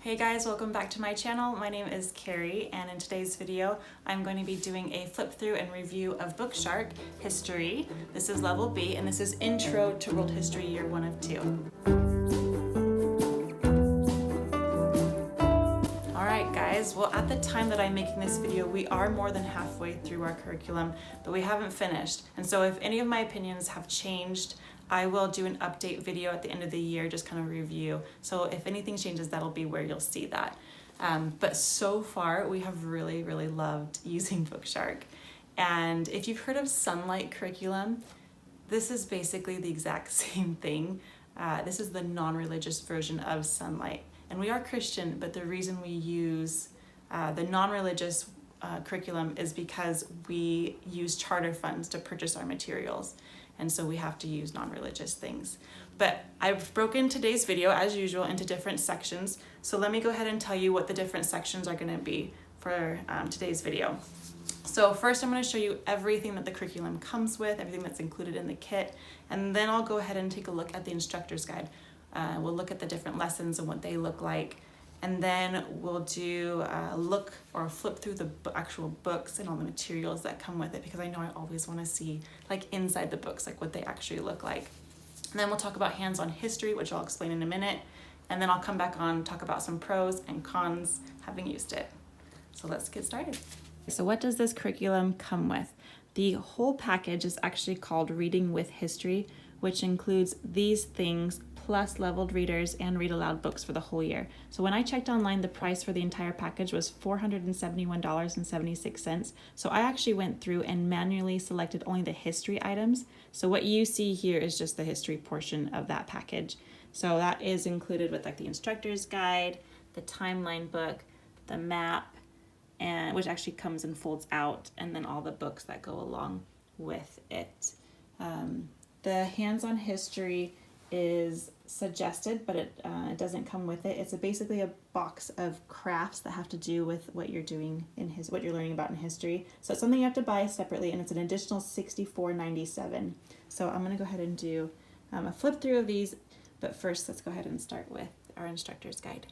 Hey guys, welcome back to my channel. My name is Carrie, and in today's video I'm going to be doing a flip through and review of Bookshark History. This is level B, and this is Intro to World History Year 1 of 2. Alright guys, well at the time that I'm making this video we are more than halfway through our curriculum, but we haven't finished. And so if any of my opinions have changed, I will do an update video at the end of the year, just kind of review. So if anything changes, that'll be where you'll see that. But so far, we have really loved using Bookshark. And if you've heard of Sunlight curriculum, this is basically the exact same thing. This is the non-religious version of Sunlight. And we are Christian, but the reason we use the non-religious curriculum is because we use charter funds to purchase our materials. And so we have to use non-religious things. But I've broken today's video, as usual, into different sections. So let me go ahead and tell you what the different sections are going to be for today's video. So first I'm going to show you everything that the curriculum comes with, everything that's included in the kit, and then I'll go ahead and take a look at the instructor's guide. We'll look at the different lessons and what they look like. And then we'll do a look or flip through the actual books and all the materials that come with it, because I know I always want to see like inside the books, like what they actually look like. And then we'll talk about hands-on history, which I'll explain in a minute. And then I'll come back on, talk about some pros and cons having used it. So let's get started. So what does this curriculum come with? The whole package is actually called Reading with History, which includes these things plus leveled readers and read aloud books for the whole year. So when I checked online, the price for the entire package was $471.76. So I actually went through and manually selected only the history items. So what you see here is just the history portion of that package. So that is included with like the instructor's guide, the timeline book, the map, and which actually comes and folds out, and then all the books that go along with it. The hands-on history is suggested, but it doesn't come with it. It's basically a box of crafts that have to do with what you're doing in what you're learning about in history. So it's something you have to buy separately, and it's an additional $64.97. So I'm going to go ahead and do a flip through of these, but first let's go ahead and start with our instructor's guide.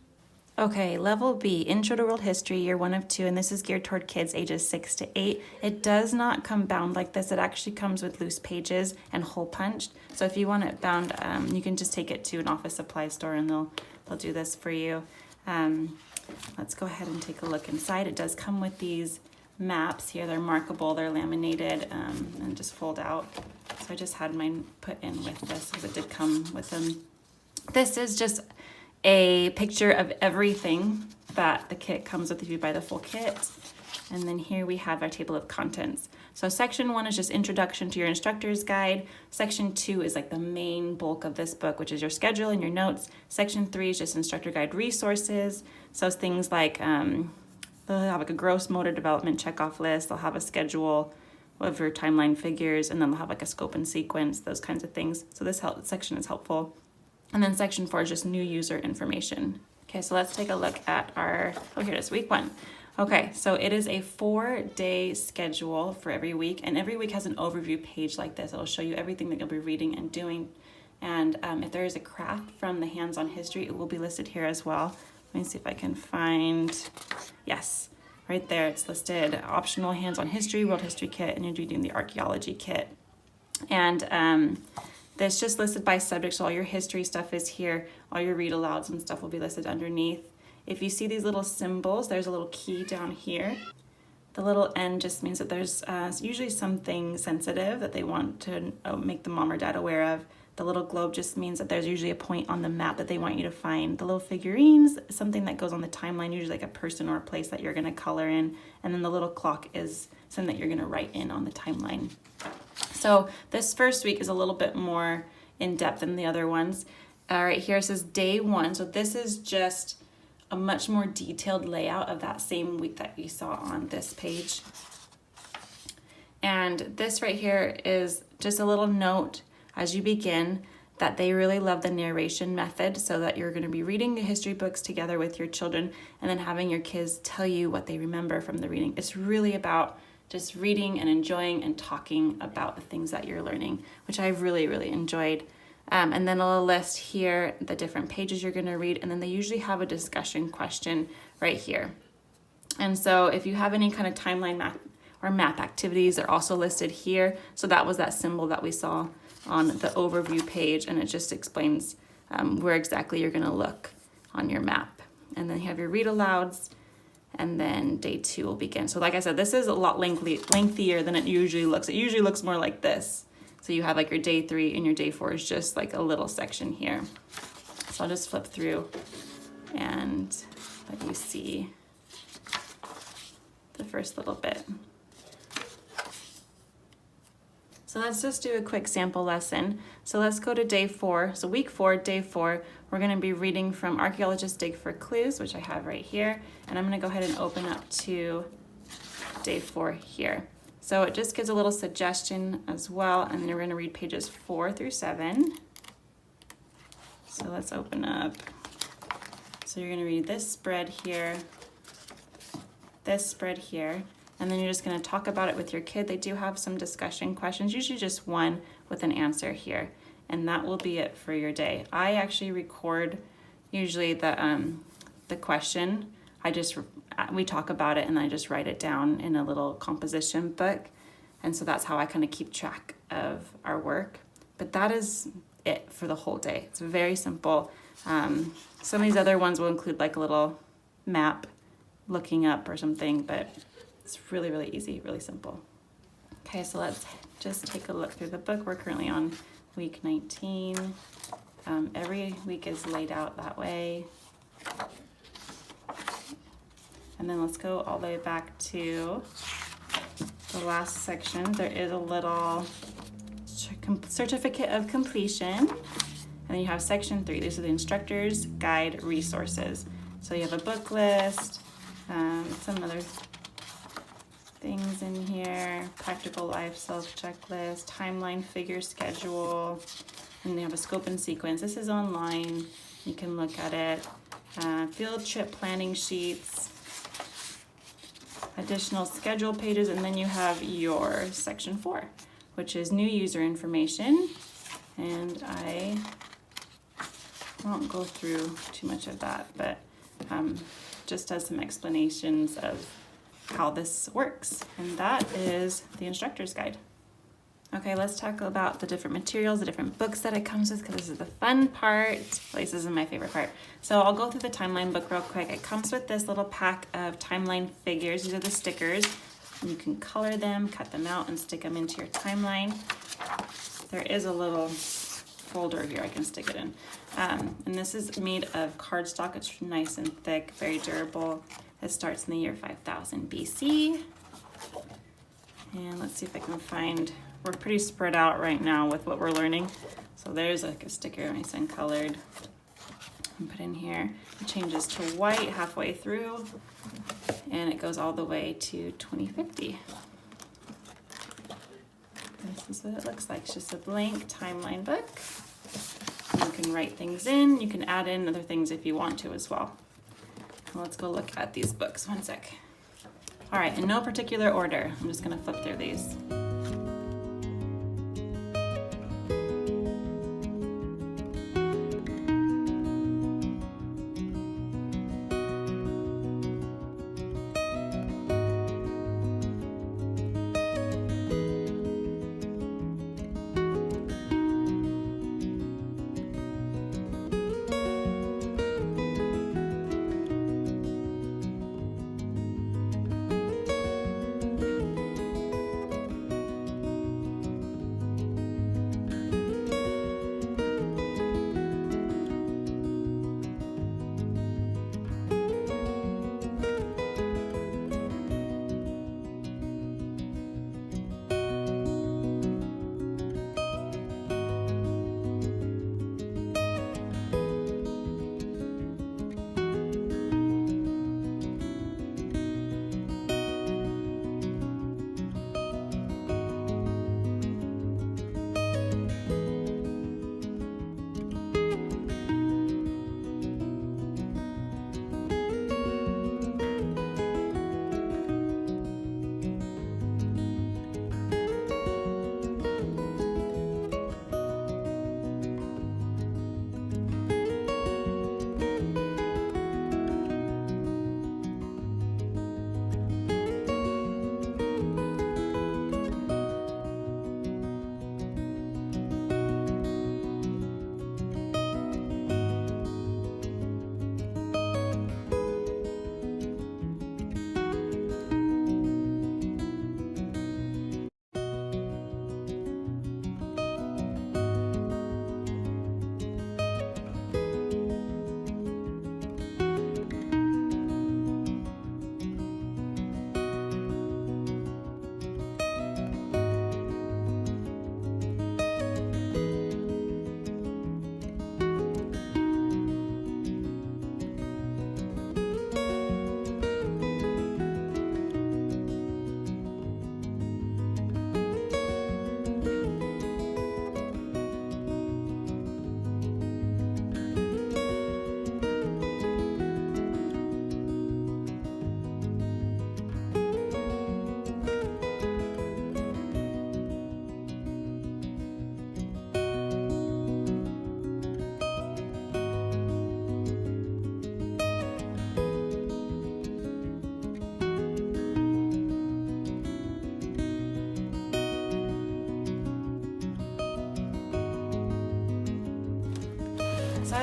Okay, level B, Intro to World History, year 1 of 2, and this is geared toward kids ages 6 to 8. It does not come bound like this. It actually comes with loose pages and hole punched. So if you want it bound, you can just take it to an office supply store and they'll do this for you. Let's go ahead and take a look inside. It does come with these maps here. They're markable, they're laminated, and just fold out. So I just had mine put in with this because it did come with them. This is just a picture of everything that the kit comes with if you buy the full kit. And then here we have our table of contents. So section 1 is just introduction to your instructor's guide. Section 2 is like the main bulk of this book, which is your schedule and your notes. Section 3 is just instructor guide resources. So it's things like they'll have like a gross motor development checkoff list. They'll have a schedule of your timeline figures, and then they'll have like a scope and sequence, those kinds of things. So this section is helpful. And then section 4 is just new user information. Okay, so let's take a look at our, here it is, week 1. Okay, so it is a 4-day schedule for every week, and every week has an overview page like this. It'll show you everything that you'll be reading and doing. And if there is a craft from the hands-on history, it will be listed here as well. Let me see if I can find, yes, right there it's listed, optional hands-on history, world history kit, and you're doing the archaeology kit. And that's just listed by subject, so all your history stuff is here. All your read alouds and stuff will be listed underneath. If you see these little symbols, there's a little key down here. The little N just means that there's usually something sensitive that they want to make the mom or dad aware of. The little globe just means that there's usually a point on the map that they want you to find. The little figurines, something that goes on the timeline, usually like a person or a place that you're gonna color in. And then the little clock is something that you're gonna write in on the timeline. So this first week is a little bit more in-depth than the other ones. All right, here it says day 1. So this is just a much more detailed layout of that same week that you saw on this page. And this right here is just a little note as you begin that they really love the narration method, so that you're going to be reading the history books together with your children and then having your kids tell you what they remember from the reading. It's really about just reading and enjoying and talking about the things that you're learning, which I've really enjoyed. And then it'll list here the different pages you're going to read, and then they usually have a discussion question right here. And so if you have any kind of timeline map activities, they're also listed here. So that was that symbol that we saw on the overview page, and it just explains where exactly you're going to look on your map. And then you have your read alouds, and then day 2 will begin. So like I said, this is a lot lengthier than it usually looks. It usually looks more like this. So you have like your day 3 and your day 4 is just like a little section here. So I'll just flip through and let you see the first little bit. So let's just do a quick sample lesson. So let's go to day 4. So week 4, day 4, we're going to be reading from Archaeologists Dig for Clues, which I have right here. And I'm going to go ahead and open up to day 4 here. So it just gives a little suggestion as well. And then we're going to read pages 4 through 7. So let's open up. So you're going to read this spread here, this spread here, and then you're just going to talk about it with your kid. They do have some discussion questions, usually just one with an answer here, and that will be it for your day. I actually record usually the question. We talk about it, and I just write it down in a little composition book, and so that's how I kind of keep track of our work. But that is it for the whole day. It's very simple. Some of these other ones will include like a little map looking up or something, but it's really, really easy, really simple. Okay, so let's just take a look through the book. We're currently on week 19. Every week is laid out that way. And then let's go all the way back to the last section. There is a little certificate of completion. And then you have section 3. These are the instructor's guide resources. So you have a book list, some other things in here, practical life self checklist, timeline figure schedule, and they have a scope and sequence. This is online. You can look at it. Field trip planning sheets, additional schedule pages, and then you have your section 4, which is new user information. And I won't go through too much of that, but just as some explanations of how this works. And that is the instructor's guide. Okay, let's talk about the different materials, the different books that it comes with, because this is the fun part. At least this is my favorite part. So I'll go through the timeline book real quick. It comes with this little pack of timeline figures. These are the stickers. And you can color them, cut them out, and stick them into your timeline. There is a little folder here I can stick it in. And this is made of cardstock. It's nice and thick, very durable. It starts in the year 5000 BC. And let's see if I can find, we're pretty spread out right now with what we're learning. So there's like a sticker, nice and colored. And put in here. It changes to white halfway through, and it goes all the way to 2050. This is what it looks like. It's just a blank timeline book. You can write things in. You can add in other things if you want to as well. Let's go look at these books. One sec. All right, in no particular order. I'm just gonna flip through these.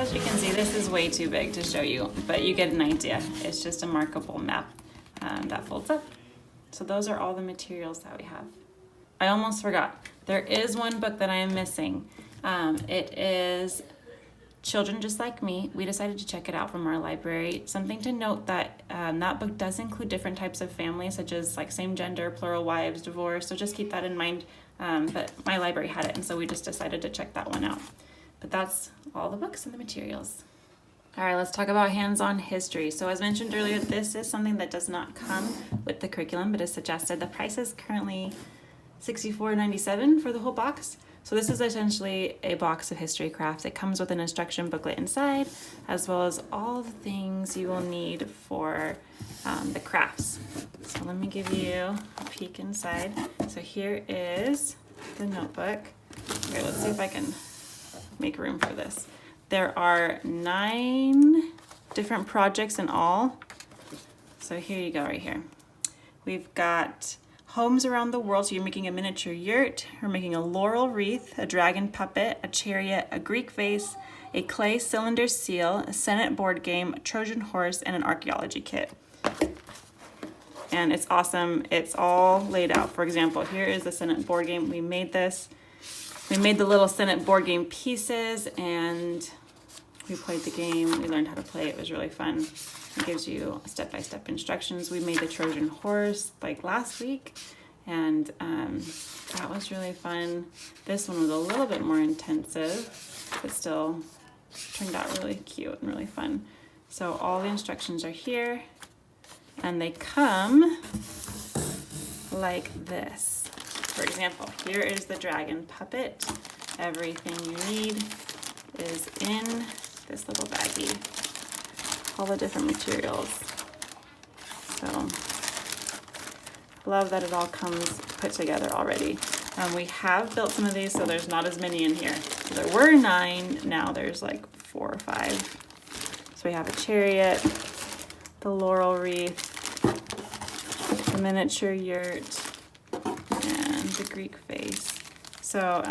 as you can see, this is way too big to show you, but you get an idea. It's just a markable map that folds up. So those are all the materials that we have. I almost forgot. There is one book that I am missing. It is Children Just Like Me. We decided to check it out from our library. Something to note that that book does include different types of families, such as like same gender, plural wives, divorce. So just keep that in mind. But my library had it, and so we just decided to check that one out. But that's all the books and the materials. All right, let's talk about hands-on history. So as mentioned earlier, this is something that does not come with the curriculum, but is suggested. The price is currently $64.97 for the whole box. So this is essentially a box of history crafts. It comes with an instruction booklet inside, as well as all the things you will need for the crafts. So let me give you a peek inside. So here is the notebook. Okay, let's see if I can make room for this. There are 9 different projects in all. So here you go, right here. We've got homes around the world. So you're making a miniature yurt, we're making a laurel wreath, a dragon puppet, a chariot, a Greek vase, a clay cylinder seal, a Senate board game, a Trojan horse, and an archaeology kit. And it's awesome. It's all laid out. For example, here is the Senate board game. We made this. We made the little Senate board game pieces, and we played the game. We learned how to play. It was really fun. It gives you step-by-step instructions. We made the Trojan horse like last week, and that was really fun. This one was a little bit more intensive, but still turned out really cute and really fun. So all the instructions are here, and they come like this. For example, here is the dragon puppet. Everything you need is in this little baggie. All the different materials. So, love that it all comes put together already. We have built some of these, so there's not as many in here. So there were 9, now there's like 4 or 5. So we have a chariot, the laurel wreath, the miniature yurt, and the Greek vase. So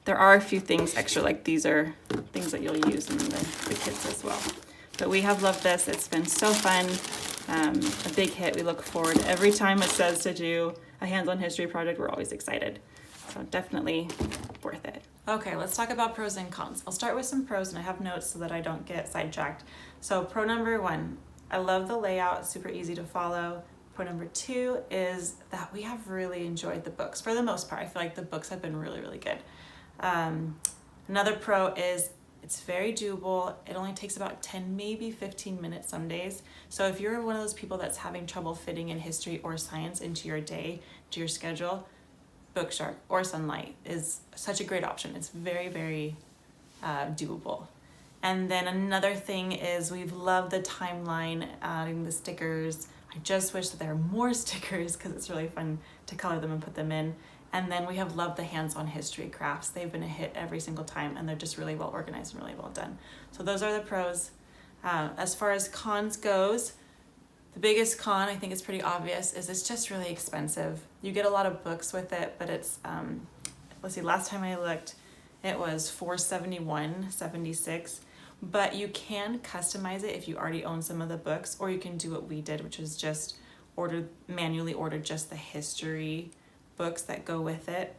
there are a few things extra, like these are things that you'll use in the kits as well. But we have loved this. It's been so fun, a big hit. We look forward every time it says to do a hands-on history project. We're always excited. So definitely worth it. Okay, let's talk about pros and cons. I'll start with some pros, and I have notes so that I don't get sidetracked. So pro number 1, I love the layout, it's super easy to follow. Pro number 2 is that we have really enjoyed the books. For the most part, I feel like the books have been really, really good. Another pro is it's very doable. It only takes about 10, maybe 15 minutes some days. So if you're one of those people that's having trouble fitting in history or science into your day, to your schedule, Bookshark or Sunlight is such a great option. It's very, very doable. And then another thing is we've loved the timeline, adding the stickers. I just wish that there were more stickers because it's really fun to color them and put them in. And then we have loved the hands-on history crafts. They've been a hit every single time, and they're just really well organized and really well done. So those are the pros. As far as cons goes, the biggest con, I think it's pretty obvious, is it's just really expensive. You get a lot of books with it, but it's, let's see, last time I looked, it was $471.76. But you can customize it if you already own some of the books, or you can do what we did, which is just manually order just the history books that go with it.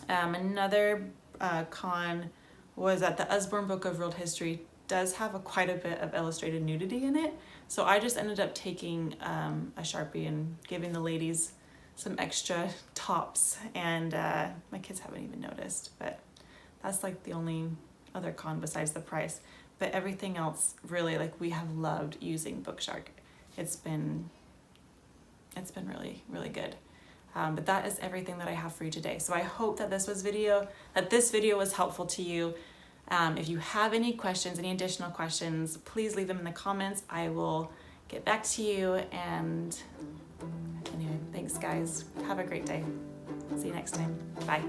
Another con was that the Usborne Book of World History does have quite a bit of illustrated nudity in it. So I just ended up taking a Sharpie and giving the ladies some extra tops, and my kids haven't even noticed, but that's like the only other con besides the price. But everything else, really, like, we have loved using Bookshark. It's been really, really good. But that is everything that I have for you today. So I hope that this video was helpful to you. If you have any questions, any additional questions, please leave them in the comments. I will get back to you. And anyway, thanks guys. Have a great day. See you next time. Bye.